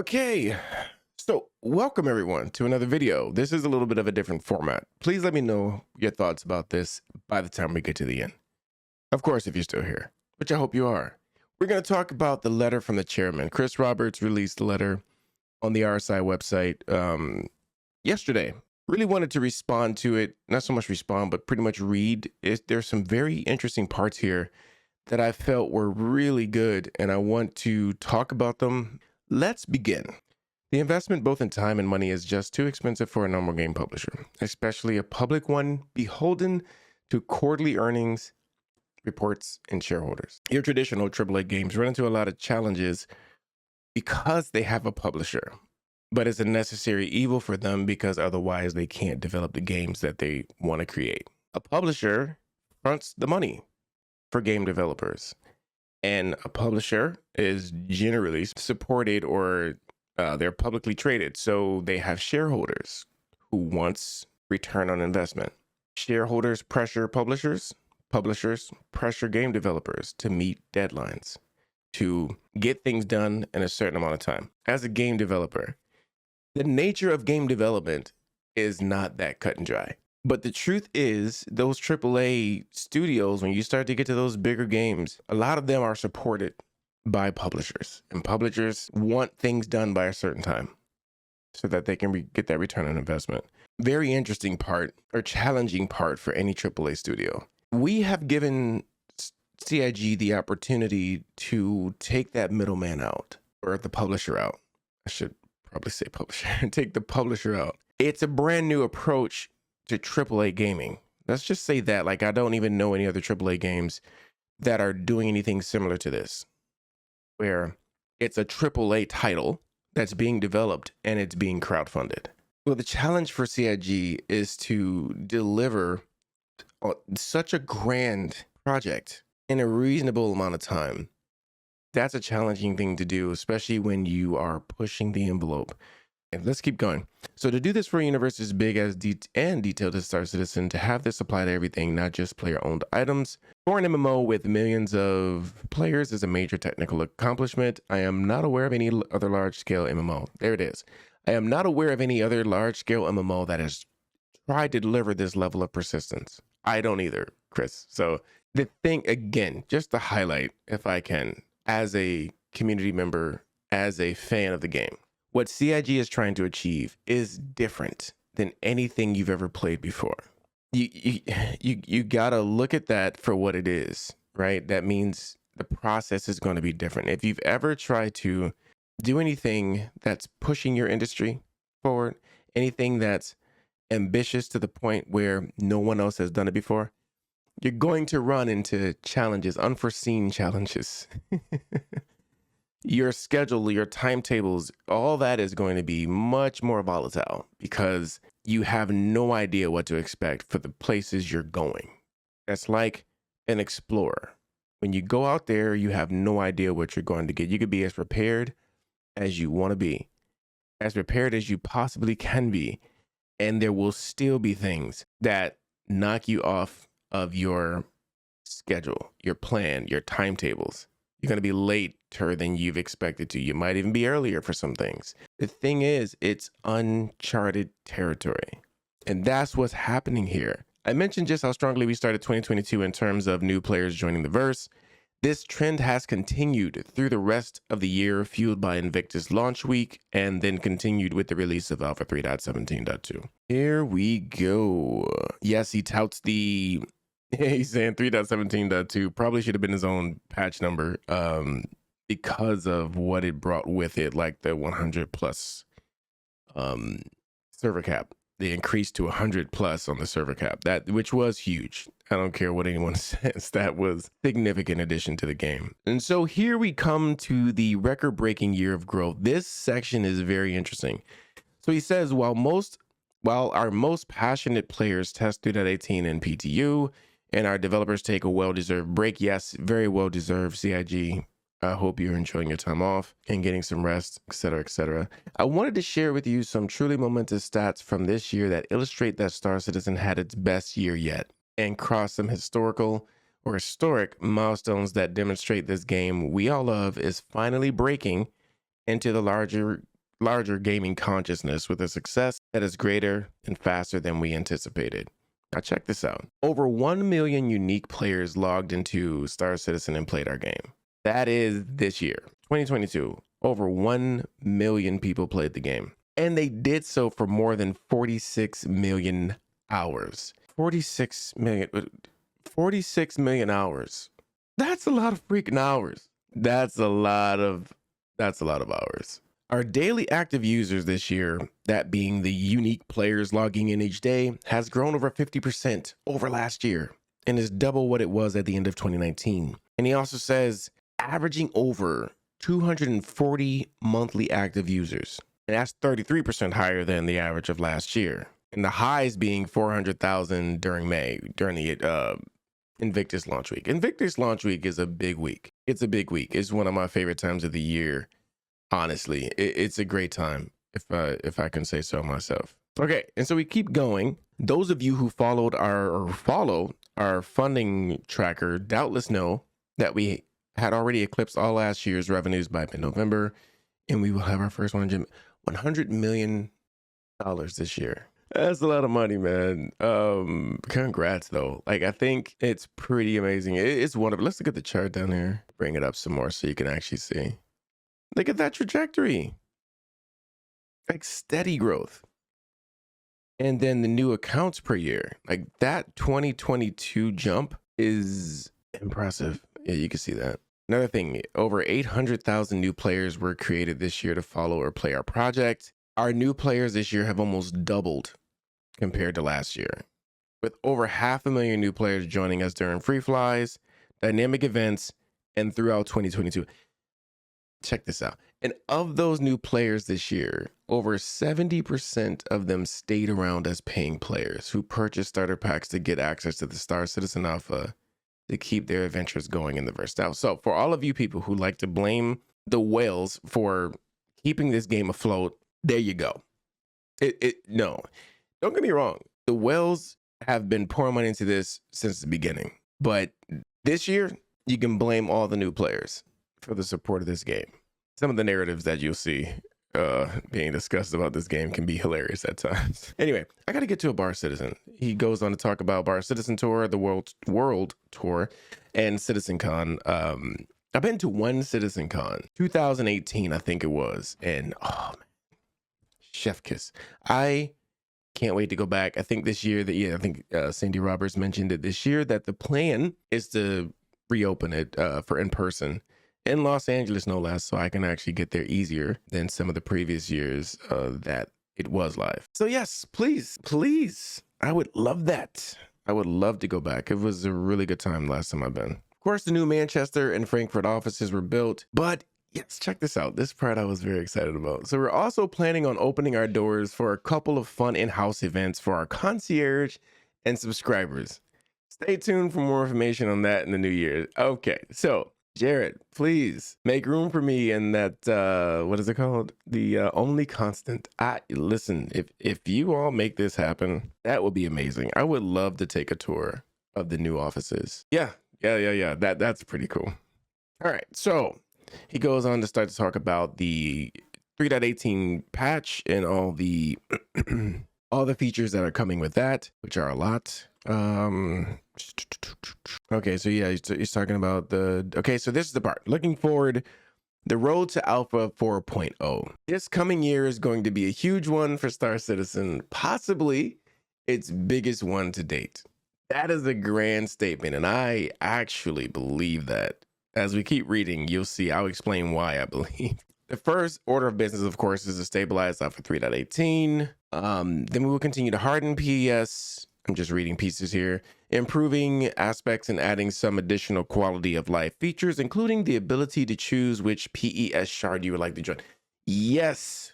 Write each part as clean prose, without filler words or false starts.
Okay, so welcome everyone to another video. This is a little bit of a different format. Please let me know your thoughts about this by the time we get to the end. Of course, if you're still here, which I hope you are. We're going to talk about the letter from the chairman. Chris Roberts released the letter on the RSI website yesterday. Really wanted to respond to it, not so much respond, but pretty much read. There's some very interesting parts here that I felt were really good, and I want to talk about them. Let's begin. The investment both in time and money is just too expensive for a normal game publisher, especially a public one beholden to quarterly earnings reports and shareholders. Your traditional AAA games run into a lot of challenges because they have a publisher, but it's a necessary evil for them because otherwise they can't develop the games that they want to create. A publisher fronts the money for game developers, and a publisher is generally supported or they're publicly traded. So they have shareholders who wants return on investment. Shareholders pressure publishers, publishers pressure game developers to meet deadlines, to get things done in a certain amount of time. As a game developer, the nature of game development is not that cut and dry. But the truth is, those AAA studios, when you start to get to those bigger games, a lot of them are supported by publishers. And publishers want things done by a certain time so that they can get that return on investment. Very interesting part, or challenging part for any AAA studio. We have given CIG the opportunity to take that middleman out, or the publisher out. I should probably say publisher. Take the publisher out. It's a brand new approach to AAA gaming. Let's just say that. Like, I don't even know any other AAA games that are doing anything similar to this, where it's a AAA title that's being developed and it's being crowdfunded. Well, the challenge for CIG is to deliver such a grand project in a reasonable amount of time. That's a challenging thing to do, especially when you are pushing the envelope. And let's keep going. So to do this for a universe as big as and detailed as Star Citizen, to have this apply to everything, not just player-owned items, for an MMO with millions of players is a major technical accomplishment. I am not aware of any other large-scale MMO. There it is. I am not aware of any other large-scale MMO that has tried to deliver this level of persistence. I don't either, Chris. So the thing, again, just to highlight, if I can, as a community member, as a fan of the game, what CIG is trying to achieve is different than anything you've ever played before. You gotta look at that for what it is, right? That means the process is going to be different. If you've ever tried to do anything that's pushing your industry forward, anything that's ambitious to the point where no one else has done it before, you're going to run into challenges, unforeseen challenges. Your schedule, your timetables, all that is going to be much more volatile because you have no idea what to expect for the places you're going. That's like an explorer. When you go out there, you have no idea what you're going to get. You could be as prepared as you want to be, as prepared as you possibly can be, and there will still be things that knock you off of your schedule, your plan, your timetables. You're going to be later than you've expected to. You might even be earlier for some things. The thing is, it's uncharted territory. And that's what's happening here. I mentioned just how strongly we started 2022 in terms of new players joining the verse. This trend has continued through the rest of the year, fueled by Invictus launch week, and then continued with the release of Alpha 3.17.2. Here we go. Yes, he touts the... He's saying 3.17.2 probably should have been his own patch number because of what it brought with it, like the 100 plus server cap. They increased to 100 plus on the server cap, which was huge. I don't care what anyone says. That was a significant addition to the game. And so here we come to the record-breaking year of growth. This section is very interesting. So he says, while our most passionate players test 3.18 in PTU, and our developers take a well-deserved break. Yes, very well-deserved, CIG. I hope you're enjoying your time off and getting some rest, etc., etc. I wanted to share with you some truly momentous stats from this year that illustrate that Star Citizen had its best year yet and crossed some historic milestones that demonstrate this game we all love is finally breaking into the larger larger gaming consciousness with a success that is greater and faster than we anticipated. Now check this out. Over 1 million unique players logged into Star Citizen and played our game. That is this year, 2022. Over 1 million people played the game. And they did so for more than 46 million hours. 46 million hours. That's a lot of freaking hours. That's a lot of hours. Our daily active users this year, that being the unique players logging in each day, has grown over 50% over last year and is double what it was at the end of 2019. And he also says averaging over 240 monthly active users. And that's 33% higher than the average of last year. And the highs being 400,000 during May, during the Invictus launch week. Invictus launch week is a big week. It's a big week. It's one of my favorite times of the year. Honestly, it's a great time, if I can say so myself. Okay, and so we keep going. Those of you who follow our funding tracker doubtless know that we had already eclipsed all last year's revenues by mid-November, and we will have our first $100 million this year. That's a lot of money, man. Congrats though. Like, I think it's pretty amazing. It's wonderful. Let's look at the chart down here. Bring it up some more so you can actually see. Look at that trajectory. Like steady growth. And then the new accounts per year. Like that 2022 jump is impressive. Yeah, you can see that. Another thing, over 800,000 new players were created this year to follow or play our project. Our new players this year have almost doubled compared to last year, with over 500,000 new players joining us during free flies, dynamic events, and throughout 2022. Check this out. And of those new players this year, over 70% of them stayed around as paying players who purchased starter packs to get access to the Star Citizen Alpha to keep their adventures going in the verse. Now, so for all of you people who like to blame the whales for keeping this game afloat, there you go. No, don't get me wrong. The whales have been pouring money into this since the beginning. But this year, you can blame all the new players for the support of this game. Some of the narratives that you'll see being discussed about this game can be hilarious at times. Anyway, I got to get to a Bar Citizen. He goes on to talk about Bar Citizen Tour, the World Tour, and Citizen Con. I've been to one Citizen Con, 2018, I think it was. And oh man, chef kiss. I can't wait to go back. I think this year I think Sandy Roberts mentioned it this year that the plan is to reopen it for in person in Los Angeles, no less, so I can actually get there easier than some of the previous years that it was live. So yes, please, I would love that. I would love to go back. It was a really good time last time I've been. Of course, the new Manchester and Frankfurt offices were built, but yes, check this out. This part I was very excited about. So we're also planning on opening our doors for a couple of fun in-house events for our concierge and subscribers. Stay tuned for more information on that in the new year. Okay, so Jared, please make room for me in that, what is it called? The only constant. Listen, if you all make this happen, that would be amazing. I would love to take a tour of the new offices. Yeah. That's pretty cool. All right, so he goes on to start to talk about the 3.18 patch and all the all the features that are coming with that, which are a lot. Okay, so yeah, he's talking about so this is the part. Looking forward, the road to Alpha 4.0. This coming year is going to be a huge one for Star Citizen, possibly its biggest one to date. That is a grand statement, and I actually believe that. As we keep reading, you'll see, I'll explain why I believe. The first order of business, of course, is to stabilize Alpha 3.18. Then we will continue to harden PES. I'm just reading pieces here. Improving aspects and adding some additional quality of life features, including the ability to choose which PES shard you would like to join. Yes.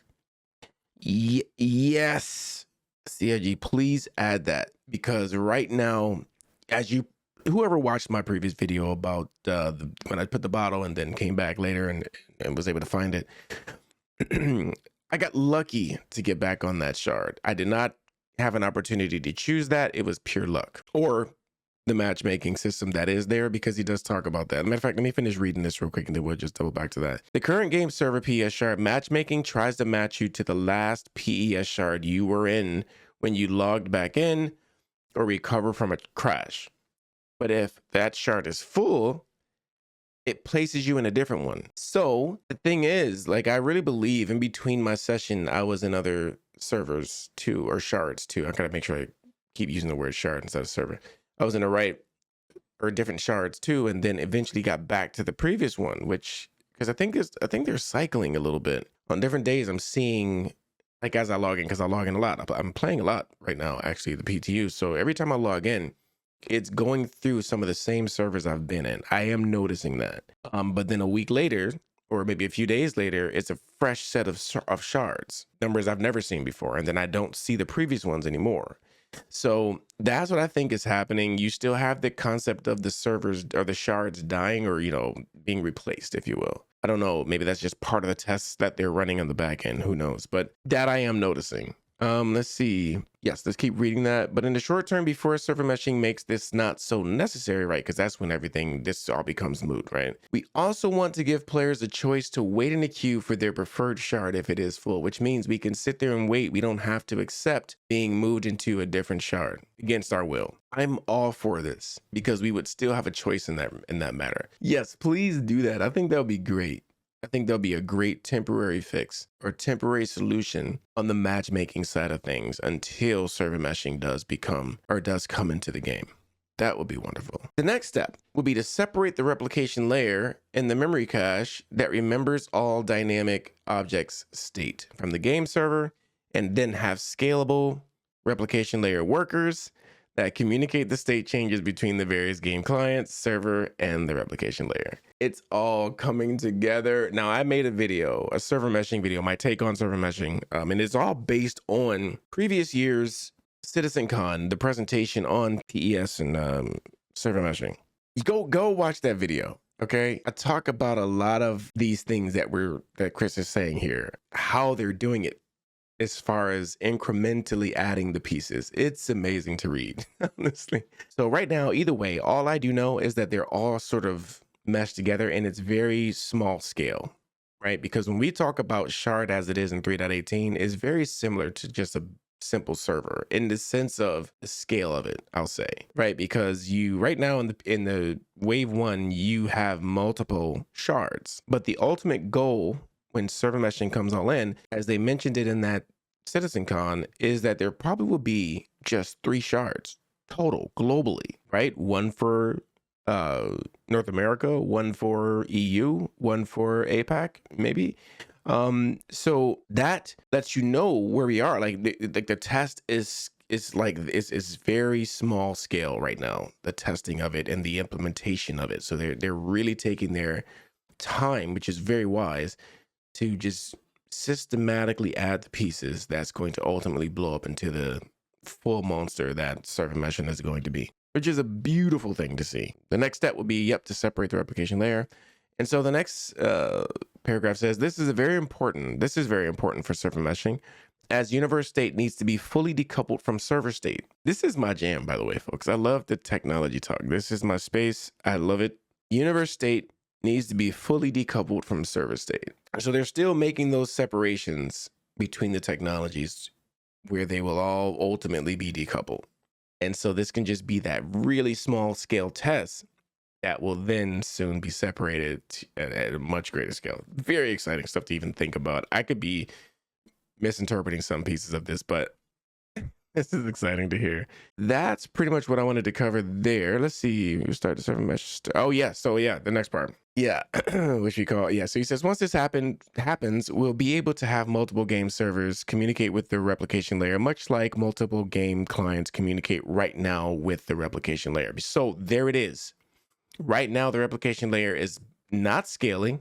Yes. CIG, please add that, because right now, whoever watched my previous video about when I put the bottle and then came back later and was able to find it, I got lucky to get back on that shard. I did not have an opportunity to choose that. It was pure luck, or the matchmaking system that is there, because he does talk about that. Matter of fact, let me finish reading this real quick and then we'll just double back to that. The current game server PES shard matchmaking tries to match you to the last PES shard you were in when you logged back in or recover from a crash. But if that shard is full, it places you in a different one. So the thing is, like, I really believe in between my session, I was in other servers too, or shards too. I gotta make sure I keep using the word shard instead of server. I was in the right or different shards too, and then eventually got back to the previous one, which, because I think they're cycling a little bit. On different days, I'm seeing, like, as I log in, because I log in a lot. I'm playing a lot right now, actually, the PTU. So every time I log in, it's going through some of the same servers I've been in. I am noticing that. But then a week later, or maybe a few days later, it's a fresh set of shards, numbers I've never seen before, and then I don't see the previous ones anymore. So that's what I think is happening. You still have the concept of the servers or the shards dying, or, you know, being replaced, if you will. I don't know. Maybe that's just part of the tests that they're running on the back end. Who knows? But that I am noticing. Let's see. Yes, let's keep reading that. But in the short term, before server meshing makes this not so necessary, right? Because that's when this all becomes moot, right? We also want to give players a choice to wait in the queue for their preferred shard if it is full, which means we can sit there and wait. We don't have to accept being moved into a different shard against our will. I'm all for this, because we would still have a choice in that matter. Yes, please do that. I think that would be great. I think there'll be a great temporary fix or temporary solution on the matchmaking side of things until server meshing does come into the game. That would be wonderful. The next step would be to separate the replication layer and the memory cache that remembers all dynamic objects state from the game server, and then have scalable replication layer workers that communicate the state changes between the various game clients, server, and the replication layer. It's all coming together. Now, I made a video, a server meshing video, my take on server meshing, and it's all based on previous year's CitizenCon, the presentation on PES and server meshing. Go watch that video, okay? I talk about a lot of these things that Chris is saying here, how they're doing it, as far as incrementally adding the pieces. It's amazing to read, honestly. So right now, either way, all I do know is that they're all sort of meshed together, and it's very small scale, right? Because when we talk about shard as it is in 3.18, it's very similar to just a simple server in the sense of the scale of it, I'll say, right? Because you right now in the wave one, you have multiple shards, but the ultimate goal when server meshing comes all in, as they mentioned it in that CitizenCon, is that there probably will be just 3 shards total globally, right? One for North America, one for EU, one for APAC, maybe. So that lets you know where we are. Like the test is very small scale right now, the testing of it and the implementation of it. So they're really taking their time, which is very wise, to just systematically add the pieces that's going to ultimately blow up into the full monster that server meshing is going to be, which is a beautiful thing to see. The next step would be, to separate the replication layer. And so the next paragraph says, this is very important for server meshing, as universe state needs to be fully decoupled from server state. This is my jam, by the way, folks. I love the technology talk. This is my space. I love it. Universe state needs to be fully decoupled from server state. So they're still making those separations between the technologies where they will all ultimately be decoupled. And so this can just be that really small scale test that will then soon be separated at a much greater scale. Very exciting stuff to even think about. I could be misinterpreting some pieces of this, but this is exciting to hear. That's pretty much what I wanted to cover there. Let's see. We start the server mesh. Oh, yeah. So, yeah, the next part. Yeah, which we call, yeah. So he says, once this happens, we'll be able to have multiple game servers communicate with the replication layer, much like multiple game clients communicate right now with the replication layer. So there it is. Right now, the replication layer is not scaling.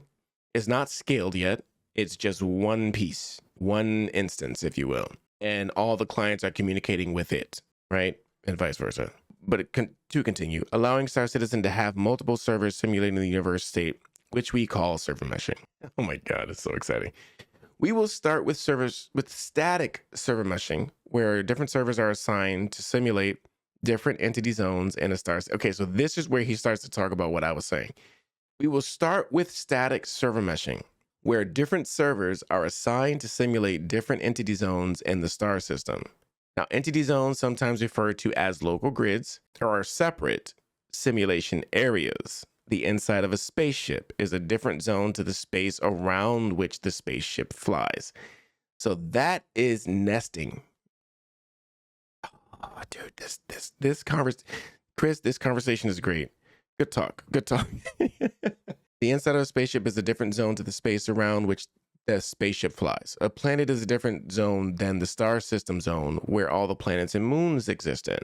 It's not scaled yet. It's just one piece, one instance, if you will. And all the clients are communicating with it, right? And vice versa. But to continue, allowing Star Citizen to have multiple servers simulating the universe state, which we call server meshing. Oh my God, it's so exciting. We will start with static server meshing, where different servers are assigned to simulate different entity zones and a star. Okay, so this is where he starts to talk about what I was saying. We will start with static server meshing, where different servers are assigned to simulate different entity zones in the star system. Now, entity zones, sometimes referred to as local grids, are separate simulation areas. The inside of a spaceship is a different zone to the space around which the spaceship flies. So that is nesting. Oh, dude, this Chris, this conversation is great. Good talk. Good talk. The inside of a spaceship is a different zone to the space around which the spaceship flies. A planet is a different zone than the star system zone where all the planets and moons exist in.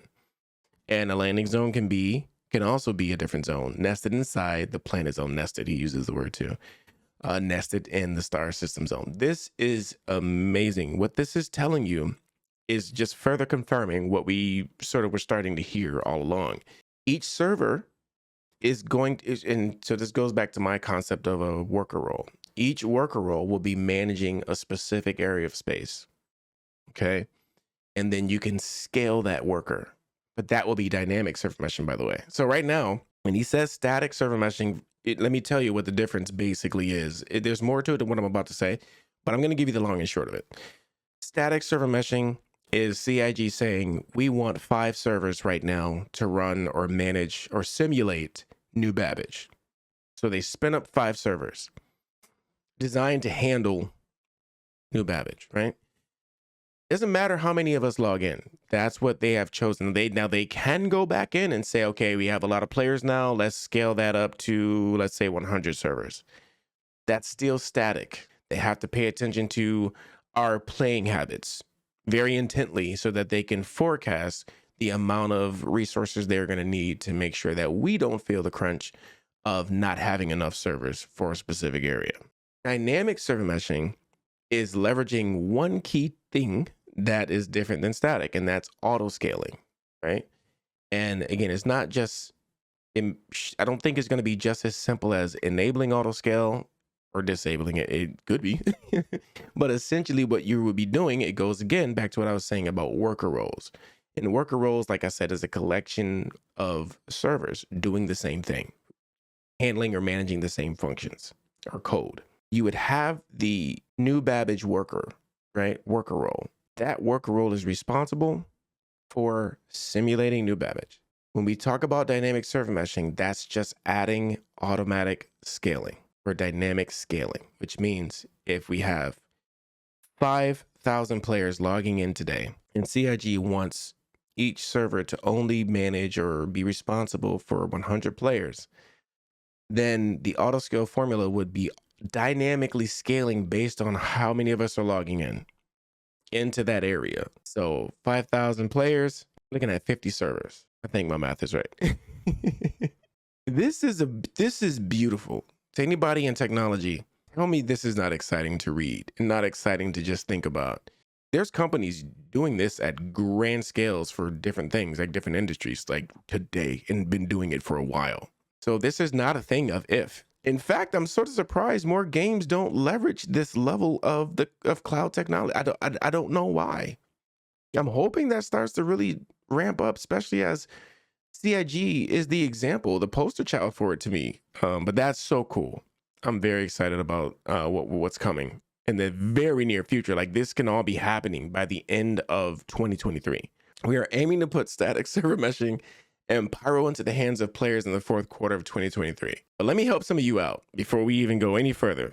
And a landing zone can also be a different zone, nested inside the planet zone. Nested, he uses the word too. Nested in the star system zone. This is amazing. What this is telling you is just further confirming what we sort of were starting to hear all along. Each server is going to, and so this goes back to my concept of a worker role. Each worker role will be managing a specific area of space. Okay. And then you can scale that worker, but that will be dynamic server meshing, by the way. So right now, when he says static server meshing, let me tell you what the difference basically is. There's more to it than what I'm about to say, but I'm going to give you the long and short of it. Static server meshing is CIG saying we want 5 servers right now to run or manage or simulate New Babbage. So they spin up 5 servers designed to handle New Babbage, right? Doesn't matter how many of us log in. That's what they have chosen. Now they can go back in and say, okay, we have a lot of players now. Let's scale that up to, let's say, 100 servers. That's still static. They have to pay attention to our playing habits very intently so that they can forecast the amount of resources they're going to need to make sure that we don't feel the crunch of not having enough servers for a specific area. Dynamic server meshing is leveraging one key thing that is different than static, and that's auto scaling, right? And again, it's not just, I don't think it's going to be just as simple as enabling auto scale or disabling it. It could be, but essentially what you would be doing, it goes again back to what I was saying about worker roles. And worker roles, like I said, is a collection of servers doing the same thing, handling or managing the same functions or code. You would have the New Babbage worker, right? Worker role. That worker role is responsible for simulating New Babbage. When we talk about dynamic server meshing, that's just adding automatic scaling or dynamic scaling, which means if we have 5,000 players logging in today and CIG wants each server to only manage or be responsible for 100 players, then the auto scale formula would be dynamically scaling based on how many of us are logging in into that area. So 5,000 players, looking at 50 servers. I think my math is right. This is beautiful. To anybody in technology, tell me this is not exciting to read and not exciting to just think about. There's companies doing this at grand scales for different things, like different industries, like today, and been doing it for a while. So this is not a thing of if. In fact, I'm sort of surprised more games don't leverage this level of cloud technology. I don't know why. I'm hoping that starts to really ramp up, especially as CIG is the example, the poster child for it to me. But that's so cool. I'm very excited about what's coming in the very near future. Like this can all be happening by the end of 2023. We are aiming to put static server meshing and Pyro into the hands of players in the 4th quarter of 2023. But let me help some of you out before we even go any further.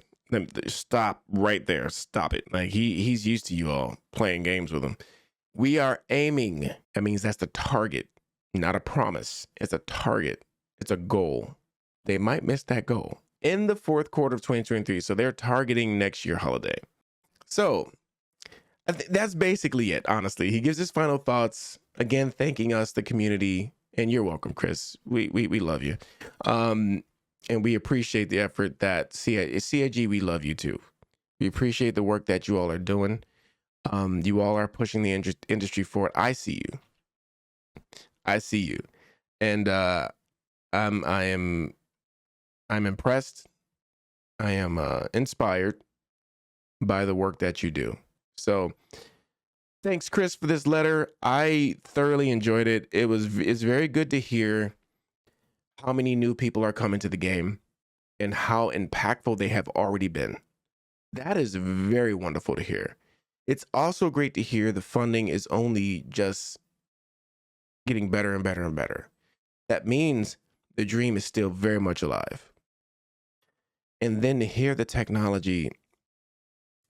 Stop right there. Stop it. Like he's used to you all playing games with him. We are aiming. That means that's the target, not a promise. It's a target. It's a goal. They might miss that goal in the 4th quarter of 2023. So they're targeting next year holiday. So that's basically it. Honestly, he gives his final thoughts again, thanking us, the community. And you're welcome, Chris. We love you. And we appreciate the effort that CIG, we love you too. We appreciate the work that you all are doing. You all are pushing the industry forward. I see you. And I'm impressed. I am inspired by the work that you do. So Thanks, Chris, for this letter. I thoroughly enjoyed it. It's very good to hear how many new people are coming to the game and how impactful they have already been. That is very wonderful to hear. It's also great to hear the funding is only just getting better and better and better. That means the dream is still very much alive. And then to hear the technology,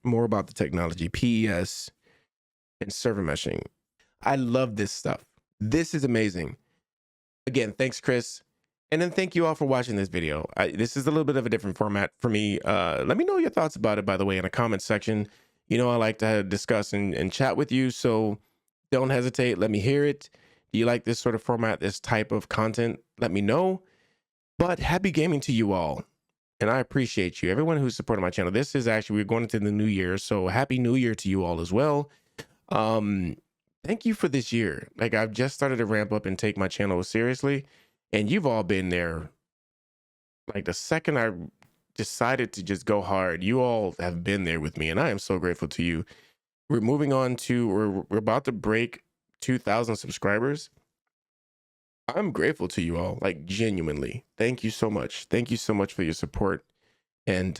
more about the technology, PES and server meshing. I love this stuff. This is amazing. Again, thanks, Chris. And then thank you all for watching this video. This is a little bit of a different format for me. Let me know your thoughts about it, by the way, in the comment section. You know, I like to discuss and chat with you, so don't hesitate. Let me hear it. Do you like this sort of format, this type of content? Let me know. But happy gaming to you all. And I appreciate you, everyone who's supporting my channel. This is actually, we're going into the new year, so happy new year to you all as well. Thank you for this year. Like, I've just started to ramp up and take my channel seriously, and you've all been there. Like, the second I decided to just go hard, you all have been there with me, and I am so grateful to you. We're moving on to, we're about to break 2,000 subscribers. I'm grateful to you all, like, genuinely. Thank you so much. Thank you so much for your support. And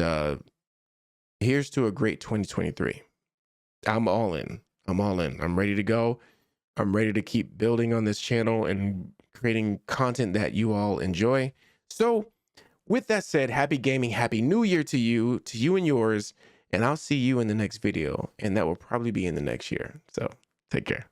here's to a great 2023. I'm all in. I'm all in. I'm ready to go. I'm ready to keep building on this channel and creating content that you all enjoy. So with that said, happy gaming, happy new year to you and yours. And I'll see you in the next video. And that will probably be in the next year. So take care.